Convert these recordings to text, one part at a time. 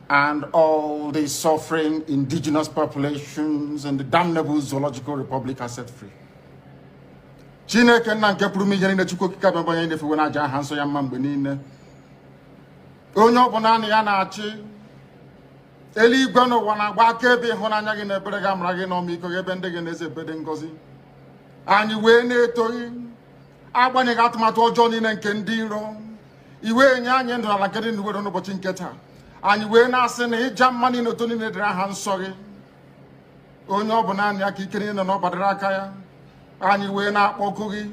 and all the suffering indigenous populations in the damnable zoological republic are set free. Chineke na nke pụrụ m ihe niile Chukwu okike abịa onye na-efe na aja aha nsọ ya mma mgbe niile. Onye ọbụla na ya na-achị eluigwe n'ụwa na-agba akaebe ịhụnanya gị na ebere gị amara gị n'ọmịiko gị ebe ndị gị na-eze ebede ngọzi. Anyị wee na-etoghị agbanyeghị atụmatụ ọjọọ niile nke ndị iro. Iwe nye anyị ndụ ala nke dị n'uwere n'ụbọchị nke taa. Anyị wee na-asị na ịja mma niile otu niile dịrị aha nsọ gị. Onye ọbụla anyị aka ike niile na ọ gbadara aka ya. Anyị wee na-akpọku gị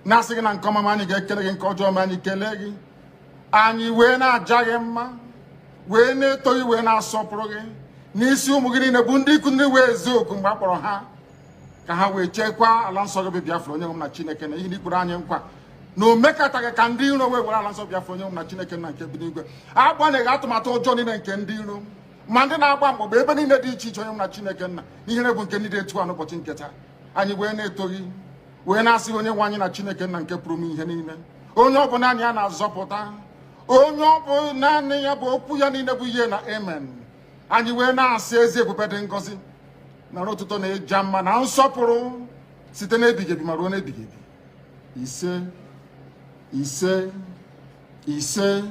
na-asị gị na nke ọma anyị ga-ekele gị, nke ọjọọ ma anyị kelee gị. Anyị wee na-aja gị mma, wee na-eto gị, wee na-asọpụrụ gị n'isi ụmụ gị niile bụ ndị ikwu ndị wee ezi oku mgbe a kpọrọ ha ka ha wee chekwaa ala nsọ gị bụ Biafra onye nwe m na Chineke na ihe n'ikpere anyị nkwa na o mekataghị ka ndị iro wee were ala nsọ Biafra onye nwe m na Chineke na nke bi n'igwe. Agbanyeghị atụmatụ ọjọọ niile nke ndị iro ma ndị na-agba mgbagba ebe niile dị iche iche onye nwe m na Chineke nna n'ihere bụ nke ndị dị etu a n'ụbọchị nke taa. Anyị wee na-eto gị, wee na-asị onye nwe anyị na Chineke nna nke pụrụ m ihe niile, onye ọbụla anyị a na-azọpụta, onye ọbụla naanị ya bụ okwu ya niile bụ ihe na amen. Anyị wee na-asị ezi ebube dị ngọzi na ọtụtụ na ịja mma na nsọpụrụ site n'ebighị ebi ma ruo n'ebighị ebi. Ise ise ise.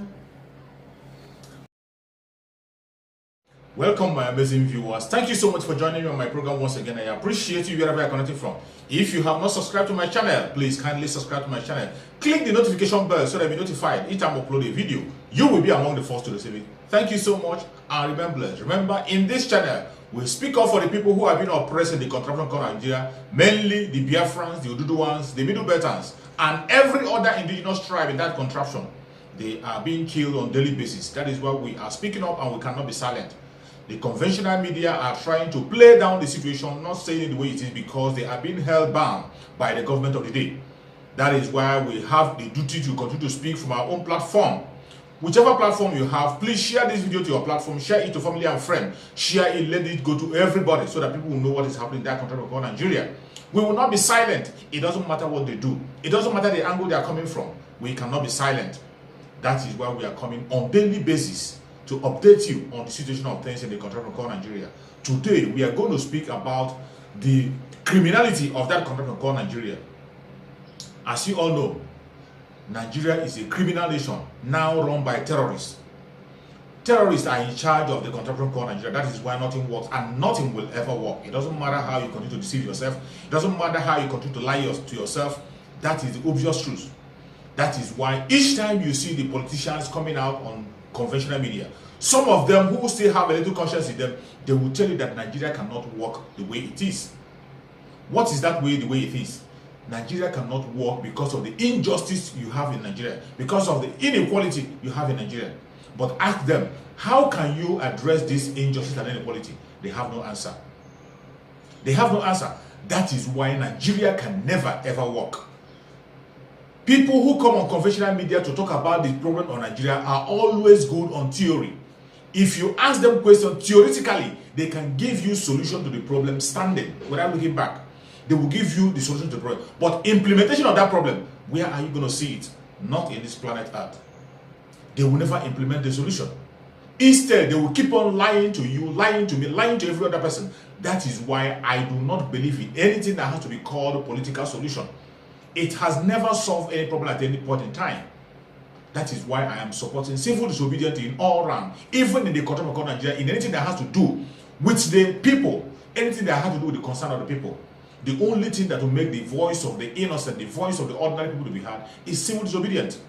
Welcome, my amazing viewers. Thank you so much for joining me on my program once again. I appreciate you wherever you're connecting from. If you have not subscribed to my channel, please kindly subscribe to my channel. Click the notification bell so that you'll be notified each time I upload a video. You will be among the first to receive it. Thank you so much and remember, in this channel, we speak up for the people who have been oppressed in the contraption called Nigeria, mainly the Biafrans, the Oduduwans, the Middle Beltans, and every other indigenous tribe in that contraption. They are being killed on a daily basis. That is why we are speaking up and we cannot be silent. The conventional media are trying to play down the situation, not saying it the way it is, because they are being held bound by the government of the day. That is why we have the duty to continue to speak from our own platform. Whichever platform you have, please share this video to your platform, share it to family and friends, share it, let it go to everybody so that people will know what is happening in that country called Nigeria. We will not be silent. It doesn't matter what they do. It doesn't matter the angle they are coming from. We cannot be silent. That is why we are coming on daily basis to update you on the situation of things in the country called Nigeria. Today, we are going to speak about the criminality of that country called Nigeria. As you all know, Nigeria is a criminal nation now run by terrorists. Terrorists are in charge of the country called Nigeria. That is why nothing works and nothing will ever work. It doesn't matter how you continue to deceive yourself. It doesn't matter how you continue to lie to yourself. That is the obvious truth. That is why each time you see the politicians coming out on conventional media, some of them who still have a little conscience in them, they will tell you that Nigeria cannot work the way it is. What is that way the way it is? Nigeria cannot work because of the injustice you have in Nigeria, because of the inequality you have in Nigeria. But ask them, how can you address this injustice and inequality? They have no answer. They have no answer. That is why Nigeria can never ever work. People who come on conventional media to talk about the problem of Nigeria are always good on theory. If you ask them questions theoretically, they can give you solution to the problem standing without looking back. They will give you the solution to the problem. But implementation of that problem, where are you going to see it? Not in this planet Earth. They will never implement the solution. Instead, they will keep on lying to you, lying to me, lying to every other person. That is why I do not believe in anything that has to be called a political solution. It has never solved any problem at any point in time. That is why I am supporting civil disobedience in all round, even in the country of Nigeria, in anything that has to do with the people, anything that has to do with the concern of the people. The only thing that will make the voice of the innocent, the voice of the ordinary people to be heard, is civil disobedience.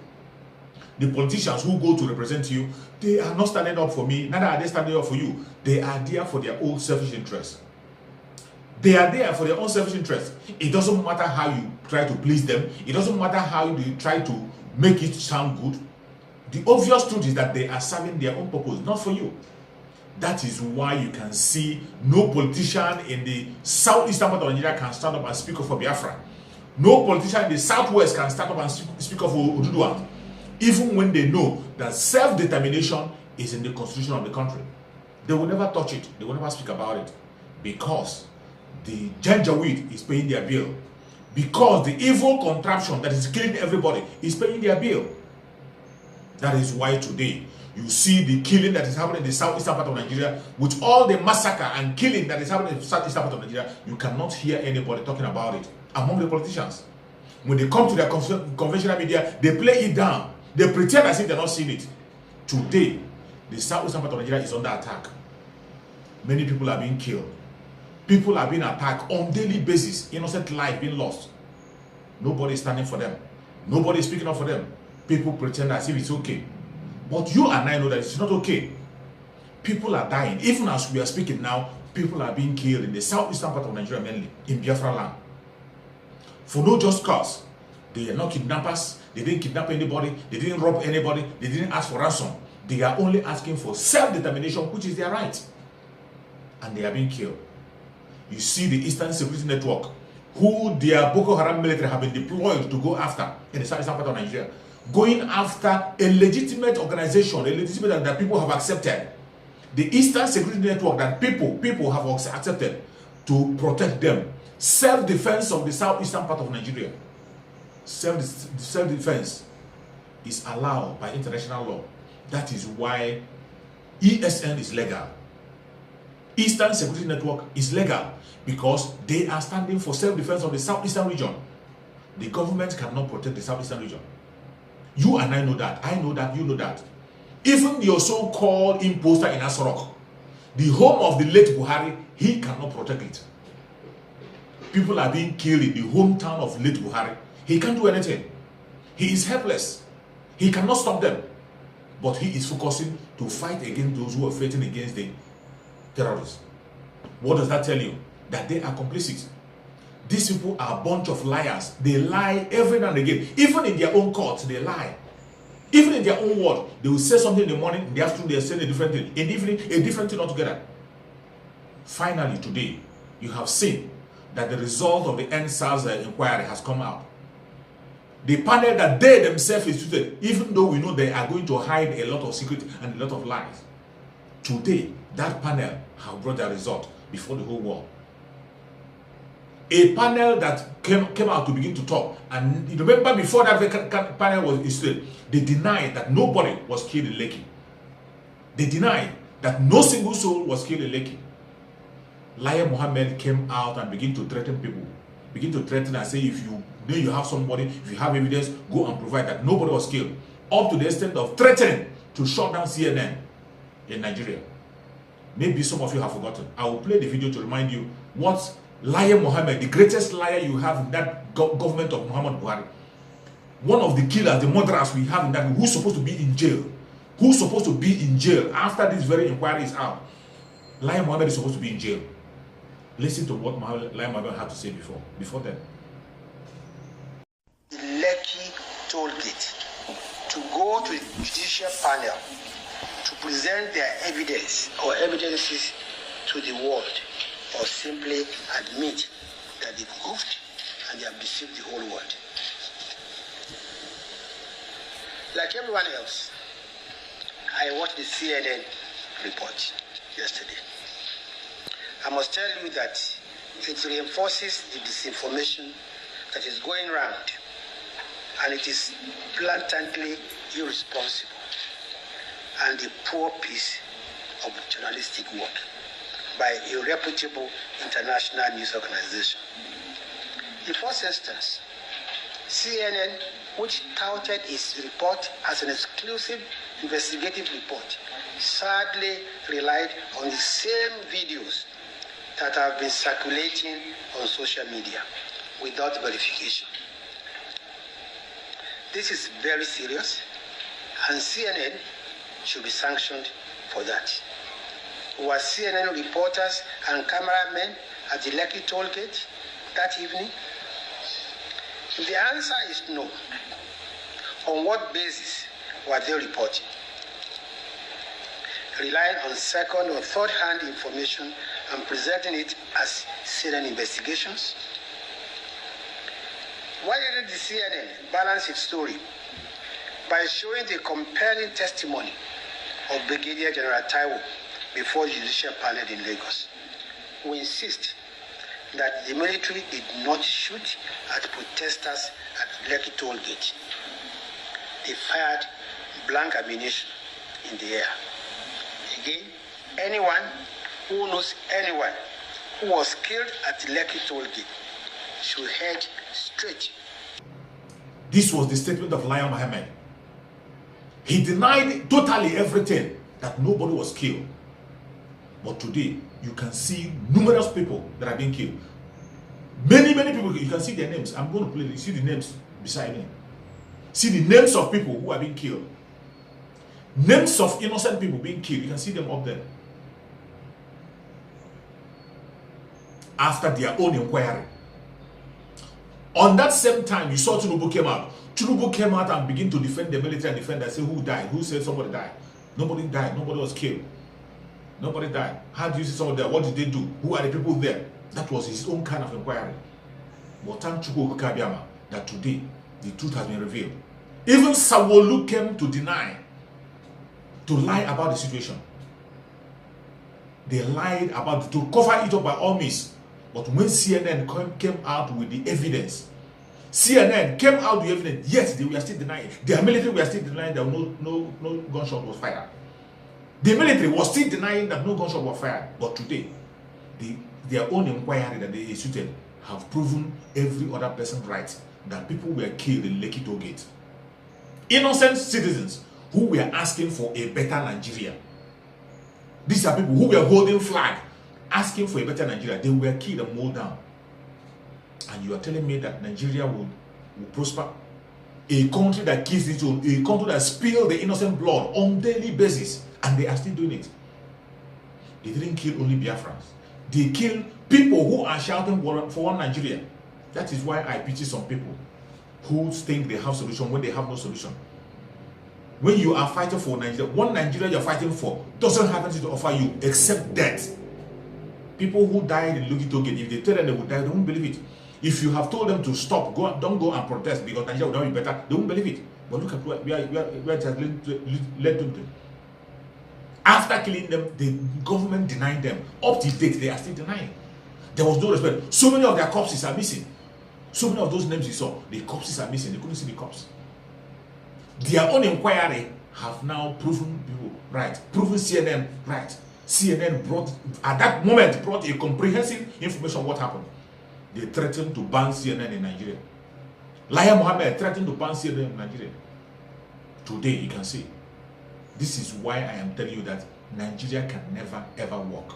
The politicians who go to represent you, they are not standing up for me, neither are they standing up for you. They are there for their own selfish interests. They are there for their own selfish interests. It doesn't matter how you try to please them. It doesn't matter how you try to make it sound good. The obvious truth is that they are serving their own purpose, not for you. That is why you can see no politician in the southeastern part of Nigeria can stand up and speak up for Biafra. No politician in the southwest can stand up and speak up for Oduduwa, even when they know that self-determination is in the constitution of the country. They will never touch it. They will never speak about it, because the Janjaweed is paying their bill, because the evil contraption that is killing everybody is paying their bill. That is why today You see the killing that is happening in the southeastern part of Nigeria, with all the massacre and killing that is happening in the southeastern part of Nigeria. You cannot hear anybody talking about it among the politicians. When they come to their conventional media, they play it down. They pretend as if they're not seeing it. Today, the southeastern part of Nigeria is under attack. Many people are being killed. People are being attacked on daily basis. Innocent life being lost. Nobody is standing for them. Nobody is speaking up for them. People pretend as if it's okay. But you and I know that it's not okay. People are dying. Even as we are speaking now, people are being killed in the southeastern part of Nigeria, mainly in Biafra land. For no just cause. They are not kidnappers. They didn't kidnap anybody. They didn't rob anybody. They didn't ask for ransom. They are only asking for self-determination, which is their right. And they are being killed. You see the Eastern Security Network, who their Boko Haram military have been deployed to go after in the southeastern part of Nigeria, going after a legitimate organization, a legitimate that people have accepted. The Eastern Security Network that people have accepted to protect them. Self-defense of the southeastern part of Nigeria. Self-defense is allowed by international law. That is why ESN is legal. Eastern Security Network is legal because they are standing for self-defense of the southeastern region. The government cannot protect the southeastern region. You and I know that. I know that. You know that. Even your so-called imposter in Asorock, the home of the late Buhari, he cannot protect it. People are being killed in the hometown of late Buhari. He can't do anything. He is helpless. He cannot stop them. But he is focusing to fight against those who are fighting against the terrorists. What does that tell you? That they are complicit. These people are a bunch of liars. They lie every now and again. Even in their own courts, they lie. Even in their own word, they will say something in the morning, in the afternoon they are saying a different thing. In the evening, a different thing altogether. Finally, today, you have seen that the result of the NSAS inquiry has come out. The panel that they themselves instituted, even though we know they are going to hide a lot of secret and a lot of lies, today, that panel have brought their result before the whole world. A panel that came out to begin to talk, and you remember before that panel was instituted, they denied that nobody was killed in Lekki. They denied that no single soul was killed in Lekki. Liar Mohammed came out and began to threaten people. Begin to threaten and say, if you know you have somebody, if you have evidence, go and provide that nobody was killed. Up to the extent of threatening to shut down CNN in Nigeria. Maybe some of you have forgotten. I will play the video to remind you what Liar Mohammed, the greatest liar you have in that government of Muhammad Buhari. One of the killers, the murderers we have in that, who's supposed to be in jail. Who's supposed to be in jail after this very inquiry is out. Liar Mohammed is supposed to be in jail. Listen to what Liar Mohammed had to say before then. Lekki told it to go to the judicial panel to present their evidence or evidences to the world, or simply admit that they've goofed and they have deceived the whole world. Like everyone else, I watched the CNN report yesterday. I must tell you that it reinforces the disinformation that is going around, and it is blatantly irresponsible and a poor piece of journalistic work by a reputable international news organization. In first instance, CNN, which touted its report as an exclusive investigative report, sadly relied on the same videos that have been circulating on social media without verification. This is very serious, and CNN should be sanctioned for that. Were CNN reporters and cameramen at the Lekki toll gate that evening? If the answer is no, on what basis were they reporting? Relying on second or third-hand information and presenting it as CNN investigations? Why didn't the CNN balance its story by showing the compelling testimony of Brigadier General Taiwo before the judicial panel in Lagos, who insist that the military did not shoot at protesters at Lekki toll gate? They fired blank ammunition in the air. Again, anyone who knows anyone who was killed at the Lekki toll gate should head straight. This was the statement of Lion Mohammed. He denied totally everything, that nobody was killed. But today, you can see numerous people that have been killed. Many people, you can see their names. I'm going to play, you see the names beside me. See the names of people who have been killed. Names of innocent people being killed. You can see them up there. After their own inquiry. On that same time, you saw Tinubu came out. Tinubu came out and began to defend the military and defend and say who died, who said somebody died. Nobody died, nobody was killed. Nobody died. How do you see somebody there? What did they do? Who are the people there? That was his own kind of inquiry. But thank Chukwu Kabiama that today the truth has been revealed. Even Sawolu came to deny, to lie about the situation. They lied about it, to cover it up by all means. But when CNN came out with the evidence, CNN came out with the evidence, yes, they were still denying. Their military were still denying that no gunshot was fired. The military was still denying that no gunshot was fired. But today, their own inquiry that they issued have proven every other person right that people were killed in Lekki toll gate. Innocent citizens who were asking for a better Nigeria. These are people who were holding flag, asking for a better Nigeria. They were killed and mowed down. And you are telling me that Nigeria will prosper? A country that kills its own, a country that spills the innocent blood on a daily basis, and they are still doing it. They didn't kill only Biafrans. They killed people who are shouting for one Nigeria. That is why I pity some people who think they have solution when they have no solution. When you are fighting for Nigeria, one Nigeria you're fighting for doesn't have anything to offer you except death. People who died in Lekki toll gate, if they tell them they will die, they won't believe it. If you have told them to stop, don't go and protest because Nigeria will not be better, they won't believe it. But look at where it has led them to. After killing them, the government denied them. Up to date, they are still denying. There was no respect. So many of their corpses are missing. So many of those names you saw, the corpses are missing. They couldn't see the corpse. Their own inquiry have now proven people right, proven CNN right. CNN brought, at that moment, brought a comprehensive information of what happened. They threatened to ban CNN in Nigeria. Lion Mohammed threatened to ban CNN in Nigeria. Today, you can see. This is why I am telling you that Nigeria can never ever work.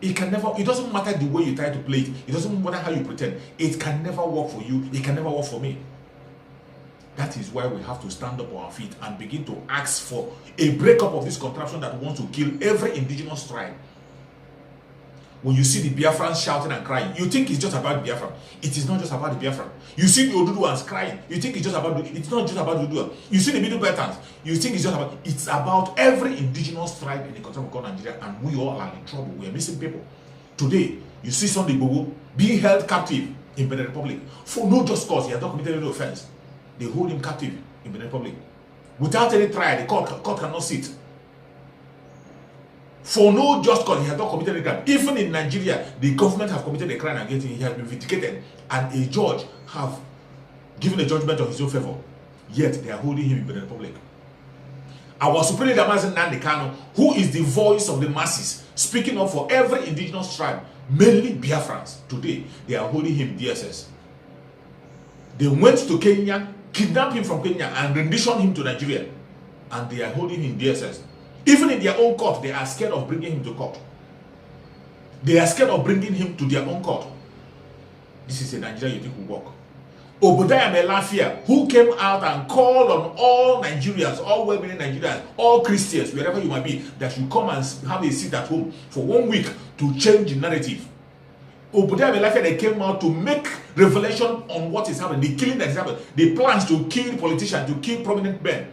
It can never, it doesn't matter the way you try to play it. It doesn't matter how you pretend. It can never work for you. It can never work for me. That is why we have to stand up on our feet and begin to ask for a breakup of this contraption that wants to kill every indigenous tribe. When you see the Biafrans shouting and crying, you think it's just about Biafra. It is not just about the Biafra. You see the Oduduwans crying, you think it's just about, it's not just about Oduduwa. You see the Middle Beltans, you think it's just about, it's about every indigenous tribe in the country called Nigeria, and we all are in trouble. We are missing people. Today, you see Sunday Igboho being held captive in Benin Republic for no just cause. He has not committed any offense. They hold him captive in Benin Republic. Without any trial, the court cannot sit. For no just cause, he has not committed a crime. Even in Nigeria, the government have committed a crime against him. He has been vindicated, and a judge have given a judgment of his own favor. Yet they are holding him in the Republic. Our Supreme Leader Nnamdi Kanu, who is the voice of the masses, speaking up for every indigenous tribe, mainly Biafrans, today they are holding him DSS. They went to Kenya, kidnapped him from Kenya, and renditioned him to Nigeria, and they are holding him DSS. Even in their own court, they are scared of bringing him to court. They are scared of bringing him to their own court. This is a Nigeria you think will work. Obadiah Melafia, who came out and called on all Nigerians, all well-meaning Nigerians, all Christians, wherever you might be, that you come and have a seat at home for 1 week to change the narrative. Obadiah Melafia, they came out to make revelation on what is happening, the killing that is happening, the plans to kill politicians, to kill prominent men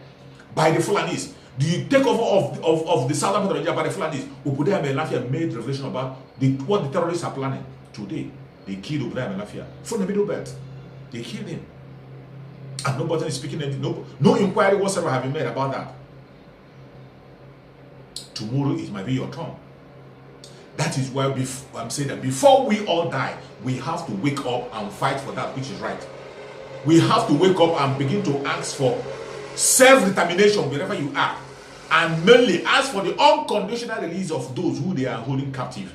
by the Fulanis. The takeover of the southern part of Nigeria by the Fulanis. Obadiah Melafia made revelation about what the terrorists are planning. Today, they killed Obadiah Melafia from the Middle Belt. They killed him. And nobody is speaking anything. No inquiry whatsoever have been made about that. Tomorrow it might be your turn. That is why I'm saying that before we all die, we have to wake up and fight for that which is right. We have to wake up and begin to ask for self-determination wherever you are. and mainly ask for the unconditional release of those who they are holding captive.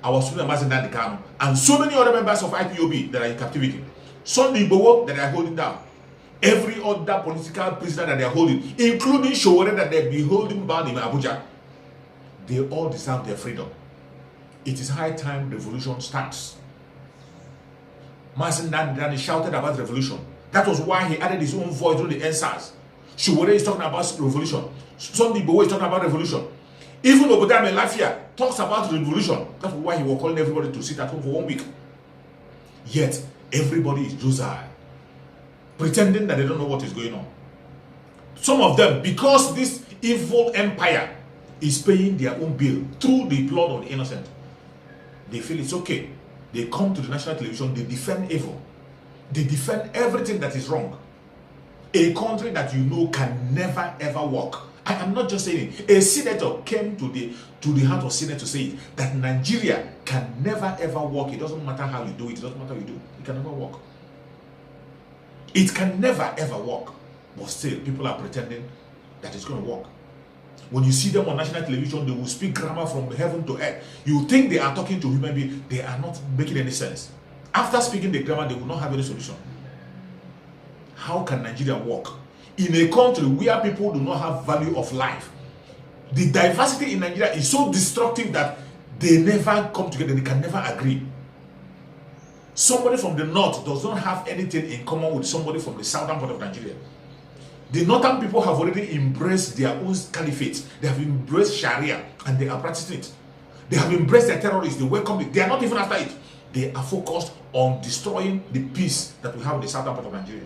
Our student Mazen Kanu and so many other members of IPOB that are in captivity. Sunday Igboho that they are holding down. Every other political prisoner that they are holding, including Showore that they've been holding bound in Abuja, they all deserve their freedom. It is high time revolution starts. Mazen Dani shouted about revolution. That was why he added his own voice to the answers. Showore is talking about revolution. Sunday Igboho is talking about revolution. Even Obodame Lafia talks about revolution. That's why he was calling everybody to sit at home for 1 week. Yet, everybody is docile, pretending that they don't know what is going on. Some of them, because this evil empire is paying their own bill through the blood of the innocent, they feel it's okay. They come to the national television, they defend evil. They defend everything that is wrong. A country that you know can never ever work. I am not just saying it. A senator came to the House of Senate to say it, that Nigeria can never ever work. It doesn't matter how you do it. It doesn't matter how you do it. It can never work. It can never ever work. But still, people are pretending that it's going to work. When you see them on national television, they will speak grammar from heaven to earth. You think they are talking to human beings. They are not making any sense. After speaking the grammar, they will not have any solution. How can Nigeria work? In a country where people do not have value of life, the diversity in Nigeria is so destructive that they never come together, they can never agree. Somebody from the north does not have anything in common with somebody from the southern part of Nigeria. The northern people have already embraced their own caliphate. They have embraced Sharia and they are practicing it. They have embraced their terrorists, they welcome it. They are not even after it. They are focused on destroying the peace that we have in the southern part of Nigeria.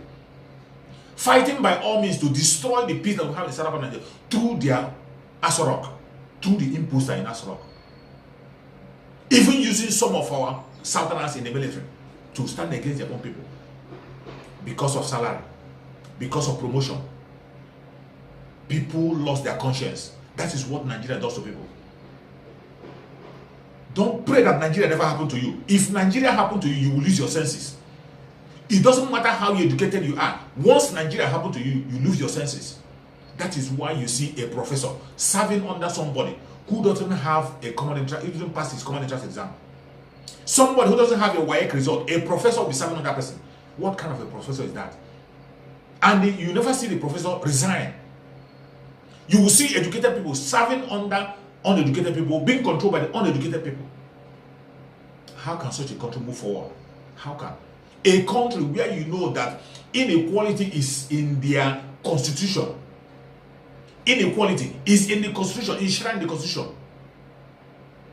Fighting by all means to destroy the peace that we have in Southern Nigeria through their Asorock, through the imposter in Asorock. Even using some of our Southerners in the military to stand against their own people because of salary, because of promotion. People lost their conscience. That is what Nigeria does to people. Don't pray that Nigeria never happened to you. If Nigeria happened to you, you will lose your senses. It doesn't matter how educated you are. Once Nigeria happened to you, you lose your senses. That is why you see a professor serving under somebody who doesn't have a common interest, he doesn't pass his common interest exam. Somebody who doesn't have a WAEC result, a professor will be serving under that person. What kind of a professor is that? And you never see the professor resign. You will see educated people serving under uneducated people, being controlled by the uneducated people. How can such a country move forward? How can? A country where you know that inequality is in their constitution. Inequality is in the constitution, enshrined in the constitution.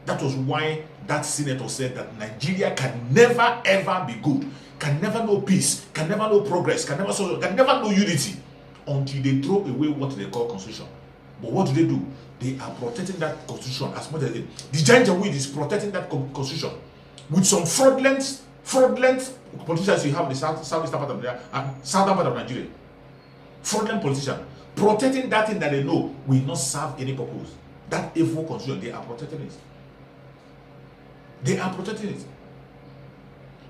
That was why that senator said that Nigeria can never ever be good, can never know peace, can never know progress, can never know unity until they throw away what they call constitution. But what do? They are protecting that constitution as much as they. The Janjaweed is protecting that constitution with some fraudulent politicians you have in the southeast part of Nigeria and southern part of Nigeria. Fraudulent politicians protecting that thing that they know will not serve any purpose. That evil constitution, they are protecting it. They are protecting it.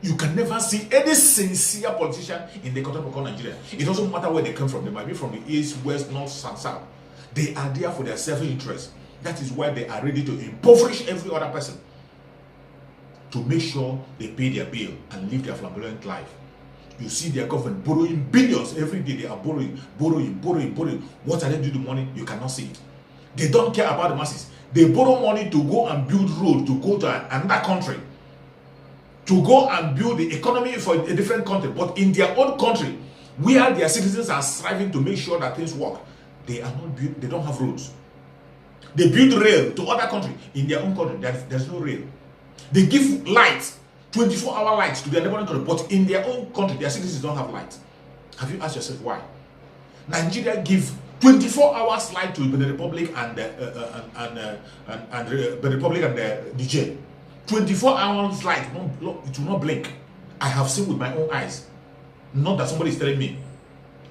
You can never see any sincere politician in the country called Nigeria. It doesn't matter where they come from. They might be from the east, west, north, and south. They are there for their self-interest. That is why they are ready to impoverish every other person to make sure they pay their bill and live their flamboyant life. You see their government borrowing billions every day. They are borrowing. What are they doing with the money? You cannot see it. They don't care about the masses. They borrow money to go and build road, to go to another country, to go and build the economy for a different country. But in their own country, where their citizens are striving to make sure that things work, they are not built. They don't have roads. They build rail to other countries. In their own country, there's no rail. They give light, 24-hour lights to their neighboring country, but in their own country, their citizens don't have light. Have you asked yourself why? Nigeria give 24 hours light to the Republic and the Republic and the Niger. 24 hours light, it will not blink. I have seen with my own eyes. Not that somebody is telling me.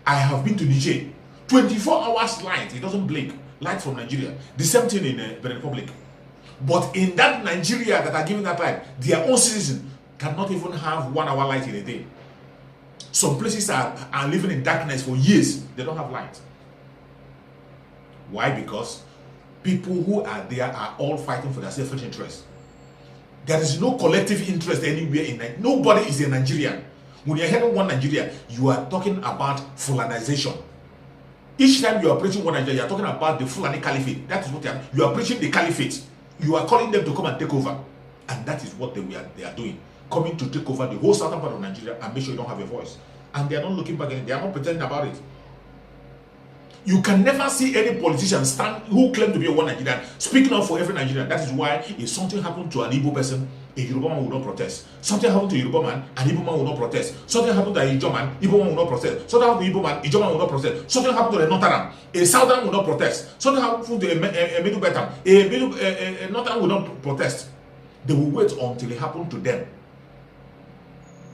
I have been to Niger. 24 hours light, it doesn't blink. Light from Nigeria. The same thing in the Republic. But in that Nigeria that are giving that light, their own citizens cannot even have 1 hour light in a day. Some places are living in darkness for years. They don't have light. Why? Because people who are there are all fighting for their selfish interest. There is no collective interest anywhere in Nigeria. Nobody is a Nigerian. When you're heading one Nigeria, you are talking about Fulanization. Each time you are preaching one Nigeria, you are talking about the Fulani Caliphate. That is what you are preaching, the Caliphate. You are calling them to come and take over. And that is what they are doing. Coming to take over the whole southern part of Nigeria and make sure you don't have a voice. And they are not looking back, they are not pretending about it. You can never see any politician stand who claim to be a one Nigerian speaking up for every Nigerian. That is why if something happened to an Igbo person, a Yoruba man will not protest. Something happened to a Yoruba man, an Igbo man will not protest. Something happened to a Igbo man, Igbo man will not protest. Something happened to Igbo man, Igbo man will not protest. Something happened to a Northern, a Southern will not protest. Something happened to a Middle Belton, a Northern will not protest. They will wait until it happened to them.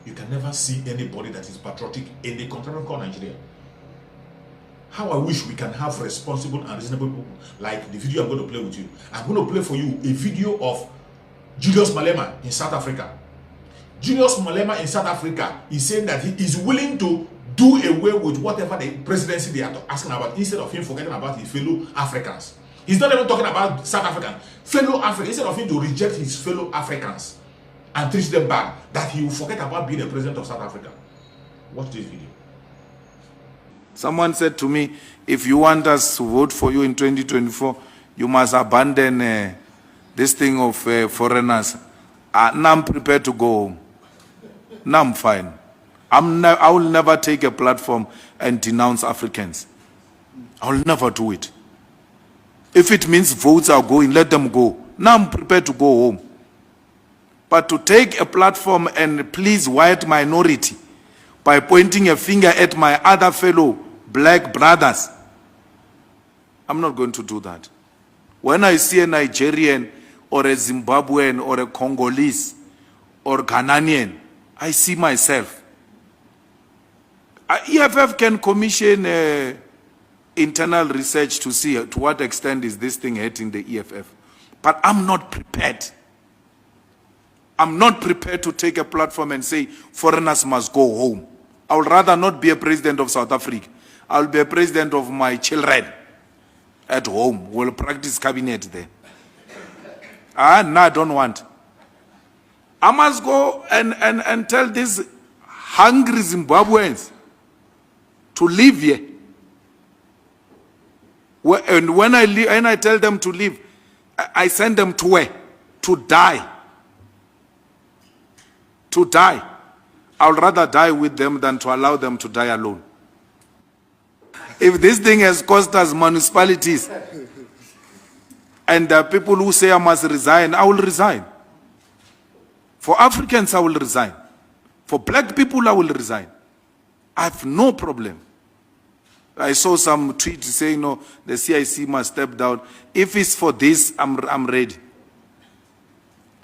You can never see anybody that is patriotic in the continent called Nigeria. How I wish we can have responsible and reasonable people like the video I'm going to play with you. I'm going to play for you a video of Julius Malema in South Africa. Julius Malema in South Africa is saying that he is willing to do away with whatever the presidency they are asking about, instead of him forgetting about his fellow Africans. He's not even talking about South African, fellow Africans. Instead of him to reject his fellow Africans and treat them bad, that he will forget about being the president of South Africa. Watch this video. Someone said to me, if you want us to vote for you in 2024, you must abandon this thing of foreigners. Now I'm prepared to go home. Now I'm fine. I will never take a platform and denounce Africans. I will never do it. If it means votes are going, let them go. Now I'm prepared to go home. But to take a platform and please white minority by pointing a finger at my other fellow black brothers, I'm not going to do that. When I see a Nigerian or a Zimbabwean or a Congolese or Ghanaian, I see myself. EFF can commission internal research to see to what extent is this thing hurting the EFF. But I'm not prepared. I'm not prepared to take a platform and say foreigners must go home. I would rather not be a president of South Africa. I'll be a president of my children at home. We'll practice cabinet there. No, I don't want. I must go and tell these hungry Zimbabweans to live here. And when I tell them to leave, I send them to where? To die. To die. I would rather die with them than to allow them to die alone. If this thing has cost us municipalities and people who say I must resign, I will resign. For Africans, I will resign. For black people, I will resign. I have no problem. I saw some tweets saying, no, the CIC must step down. If it's for this, I'm ready.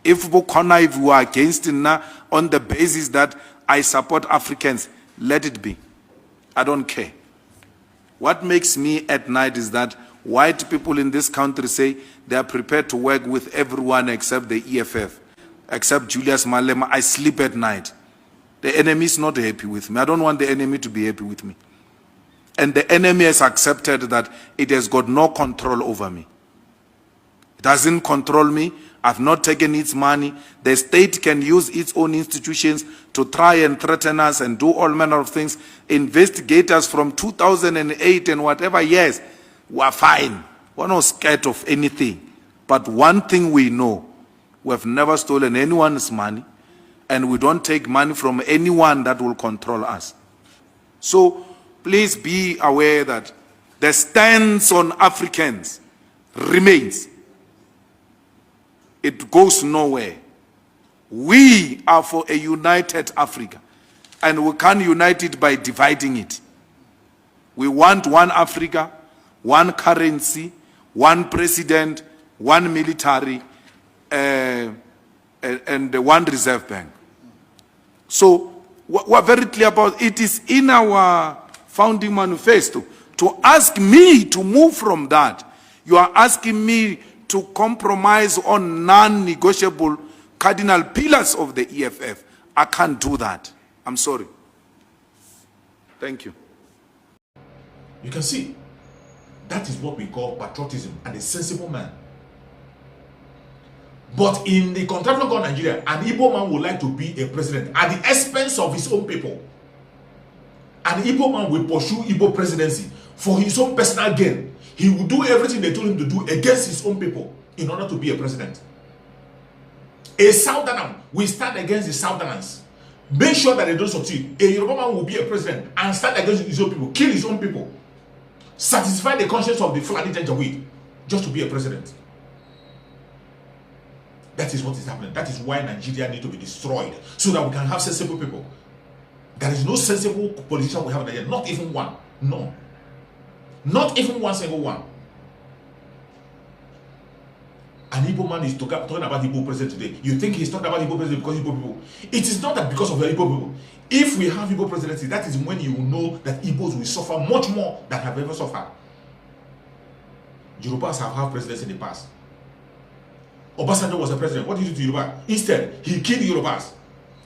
If you are against it now on the basis that I support Africans, let it be. I don't care. What makes me at night is that white people in this country say they are prepared to work with everyone except the EFF, except Julius Malema. I sleep at night. The enemy is not happy with me. I don't want the enemy to be happy with me. And the enemy has accepted that it has got no control over me. It doesn't control me. I've not taken its money. The state can use its own institutions to try and threaten us and do all manner of things. Investigators from 2008 and whatever years were fine. We're not scared of anything. But one thing we know, we have never stolen anyone's money, and we don't take money from anyone that will control us. So please be aware that the stance on Africans remains. It goes nowhere. We are for a united Africa, and we can't unite it by dividing it. We want one Africa, one currency, one president, one military, and one reserve bank. So we're very clear about it. It is in our founding manifesto. To ask me to move from that, you are asking me to compromise on non-negotiable cardinal pillars of the EFF. I can't do that. I'm sorry. Thank you. You can see That is what we call patriotism and a sensible man. But in the contraction called Nigeria, an Igbo man would like to be a president at the expense of his own people. An Igbo man will pursue Igbo presidency for his own personal gain. He will do everything they told him to do against his own people in order to be a president. A Southerner will stand against the Southerners. Make sure that they don't succeed. A Yoruba man will be a president and stand against his own people, kill his own people, satisfy the conscience of the Fulani Janjaweed just to be a president. That is what is happening. That is why Nigeria needs to be destroyed so that we can have sensible people. There is no sensible politician we have in Nigeria. Not even one. No. Not even one single one. An Igbo man is talking about Igbo president today. You think he's talking about Igbo president because Igbo people? It is not that because of the Igbo people. If we have Igbo presidency, that is when you will know that Igbos will suffer much more than have ever suffered. Yorubas have had presidents in the past. Obasanjo was a president. What did he do to Yoruba? Instead, he killed Yorubas.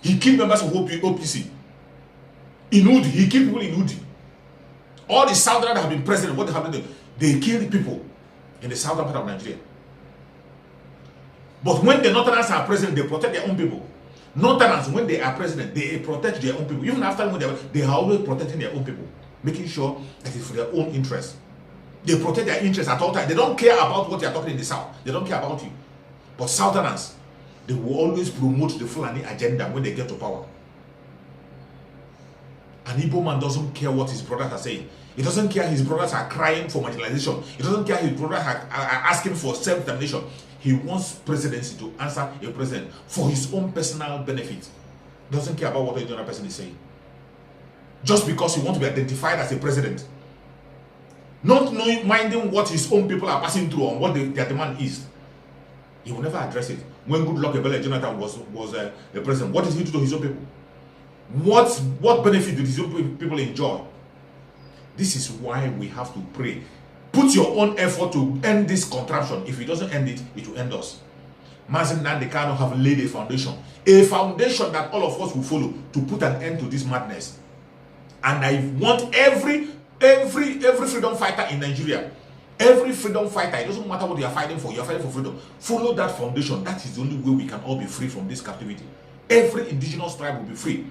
He killed members of OPC. In Udi, he killed people in Udi. All the Southerners that have been president, what they have done, they killed people in the southern part of Nigeria. But when the Northerners are president, they protect their own people. Northerners, when they are president, they protect their own people. Even after when they are always protecting their own people, making sure that it's for their own interest. They protect their interests at all times. They don't care about what they are talking in the South. They don't care about you. But Southerners, they will always promote the Fulani agenda when they get to power. An Igbo man doesn't care what his brothers are saying. He doesn't care his brothers are crying for marginalization. He doesn't care his brothers are asking for self-determination. He wants presidency to answer a president for his own personal benefit. Doesn't care about what the other person is saying. Just because he wants to be identified as a president. Not knowing, minding what his own people are passing through and what their demand is. He will never address it. When Goodluck Ebele Jonathan was the president, what did he do to his own people? What benefit did his own people enjoy? This is why we have to pray. Put your own effort to end this contraption. If it doesn't end it, it will end us. Mazi Nnamdi Kanu have laid a foundation that all of us will follow to put an end to this madness. And I want every freedom fighter in Nigeria, every freedom fighter, it doesn't matter what you are fighting for freedom. Follow that foundation. That is the only way we can all be free from this captivity. Every indigenous tribe will be free.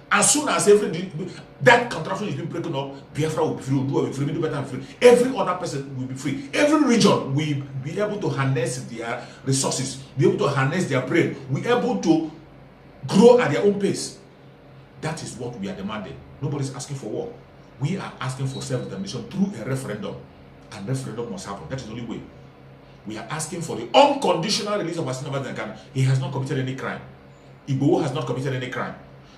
As soon as that contraption is being broken up, Biafra will be free, Odu will be free, Middle Belt will be free. Every other person will be free. Every region will be able to harness their resources, be able to harness their brain, will be able to grow at their own pace. That is what we are demanding. Nobody's asking for war. We are asking for self-determination through a referendum. And referendum must happen. That is the only way. We are asking for the unconditional release of Asorock Nnamdi. He has not committed any crime. Igbo has not committed any crime.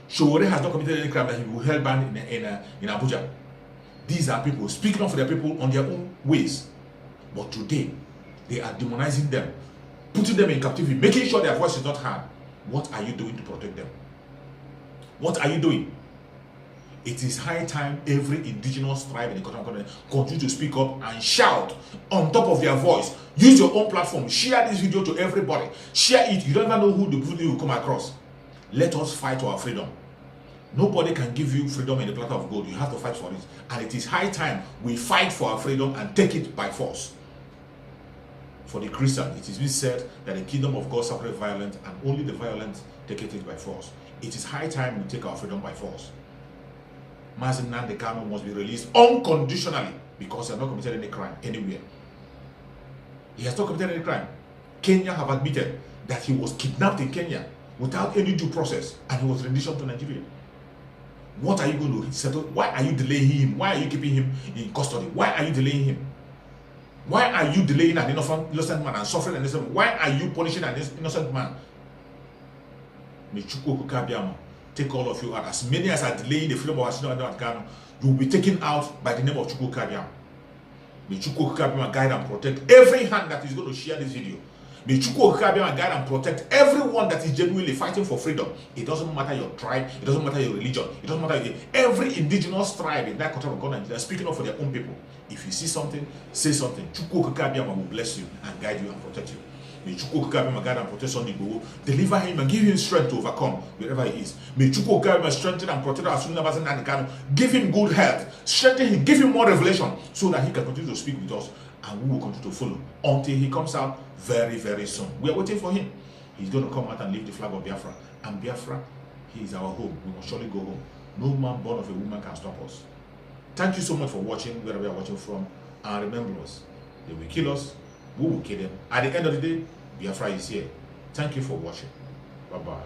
Showore has not committed any crime that he will held banned in Abuja. These are people speaking up for their people on their own ways. But today, they are demonizing them, putting them in captivity, making sure their voice is not heard. What are you doing to protect them? What are you doing? It is high time every indigenous tribe in the continent continue to speak up and shout on top of their voice. Use your own platform. Share this video to everybody. Share it. You don't even know who the video will come across. Let us fight for our freedom. Nobody can give you freedom in the platter of gold. You have to fight for it. And it is high time we fight for our freedom and take it by force. For the Christian, it is been said that the kingdom of God suffereth violence, and only the violent take it by force. It is high time we take our freedom by force. Mazi Nnamdi Kanu must be released unconditionally because he has not committed any crime anywhere. He has not committed any crime. Kenya have admitted that he was kidnapped in Kenya without any due process, and he was renditioned to Nigeria. What are you going to settle? Why are you delaying him? Why are you keeping him in custody? Why are you delaying him? Why are you delaying an innocent man and suffering an innocent man? Why are you punishing an innocent man? May Chukwu Kabiama take all of you out. As many as are delaying the freedom of Asorock Nnamdi Kanu, you will be taken out by the name of Chukwu Kabiama. May Chukwu Kabiama guide and protect every hand that is going to share this video. May Chukwu Kabiama guide and protect everyone that is genuinely fighting for freedom. It doesn't matter your tribe, it doesn't matter your religion, it doesn't matter every indigenous tribe in that country of God, they are speaking up for their own people. If you see something, say something. Chukwu Kabiama will bless you and guide you and protect you. May Chukwu Okike Abiyama guide and protect Sunday Igboho, deliver him and give him strength to overcome wherever he is. May Chukwu Okike Abiyama strengthen and protect our Sunday Abasan Nnamdi Kanu, give him good health, strengthen him, give him more revelation so that he can continue to speak with us and we will continue to follow until he comes out very, very soon. We are waiting for him. He's going to come out and lift the flag of Biafra. And Biafra, he is our home. We must surely go home. No man born of a woman can stop us. Thank you so much for watching, wherever you are watching from. And remember us, they will kill us, we will kill them. At the end of the day, Biafra is here. Thank you for watching. Bye-bye.